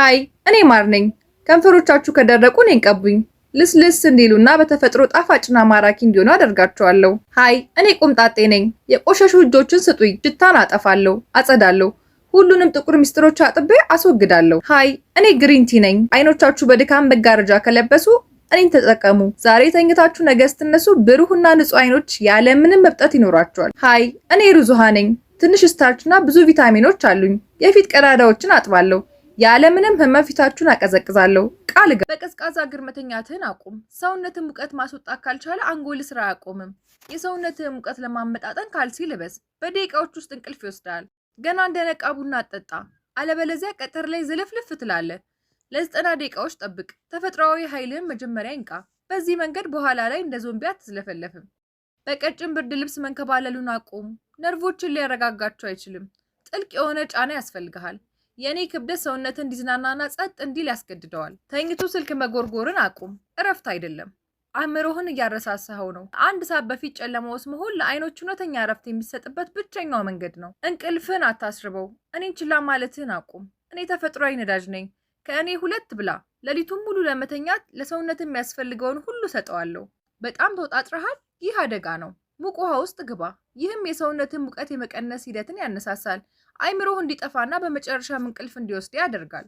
ሃይ እኔ ማር ነኝ። ከንፈሮቻችሁ ከደረቁ እኔን ቀቡኝ። ልስልስ እንዲሉና በተፈጥሮ ጣፋጭና ማራኪ እንዲሆኑ አደርጋቸዋለሁ። ሃይ እኔ ቆምጣጤ ነኝ። የቆሸሹ እጆችን ስጡኝ። ሽታን አጠፋለሁ፣ አጸዳለሁ። ሁሉንም ጥቁር ሚስጥሮች አጥቤ አስወግዳለሁ። ሃይ እኔ ግሪን ቲ ነኝ። አይኖቻችሁ በድካም መጋረጃ ከለበሱ እኔን ተጠቀሙ። ዛሬ ተኝታችሁ ነገ ስትነሱ ብሩህና ንጹህ አይኖች ያለምንም መብጠት ይኖራቸዋል። ሃይ እኔ ሩዝ ውሃ ነኝ። ትንሽ ስታርችና ብዙ ቪታሚኖች አሉኝ። የፊት ቀዳዳዎችን አጥባለሁ። ያለምንም ህመም ፊታችሁን አቀዘቅዛለሁ። ቃል በቀዝቃዛ እግር መተኛትህን አቁም። ሰውነትን ሙቀት ማስወጣት ካልቻለ አንጎል ስራ አያቆምም። የሰውነትን ሙቀት ለማመጣጠን ካልሲ ልበስ። በደቂቃዎች ውስጥ እንቅልፍ ይወስዳል። ገና እንደነቃ ቡና አጠጣ። አለበለዚያ ቀጠር ላይ ዝልፍልፍ ትላለህ። ለ90 ደቂቃዎች ጠብቅ። ተፈጥሯዊ ኃይልህን መጀመሪያ ይንቃ። በዚህ መንገድ በኋላ ላይ እንደ ዞምቢ አትዝለፈለፍም። በቀጭን ብርድ ልብስ መንከባለሉን አቁም። ነርቮችን ሊያረጋጋቸው አይችልም። ጥልቅ የሆነ ጫና ያስፈልግሃል። የኔ ክብደት ሰውነትን እንዲዝናናና ጸጥ እንዲል ያስገድደዋል። ተኝቶ ስልክ መጎርጎርን አቁም። እረፍት አይደለም፣ አእምሮህን እያረሳሳኸው ነው። አንድ ሰዓት በፊት ጨለማ ውስጥ መሆን ለአይኖች እውነተኛ እረፍት የሚሰጥበት ብቸኛው መንገድ ነው። እንቅልፍን አታስርበው። እኔን ችላ ማለትህን አቁም። እኔ ተፈጥሯዊ ነዳጅ ነኝ። ከእኔ 2 ብላ። ሌሊቱን ሙሉ ለመተኛት ለሰውነት የሚያስፈልገውን ሁሉ ሰጠዋለሁ። በጣም ተወጣጥረሃል። ይህ አደጋ ነው። ሙቅ ውሃ ውስጥ ግባ። ይህም የሰውነትን ሙቀት የመቀነስ ሂደትን ያነሳሳል። አይምሮህ እንዲጠፋና በመጨረሻም እንቅልፍ እንዲወስድ ያደርጋል።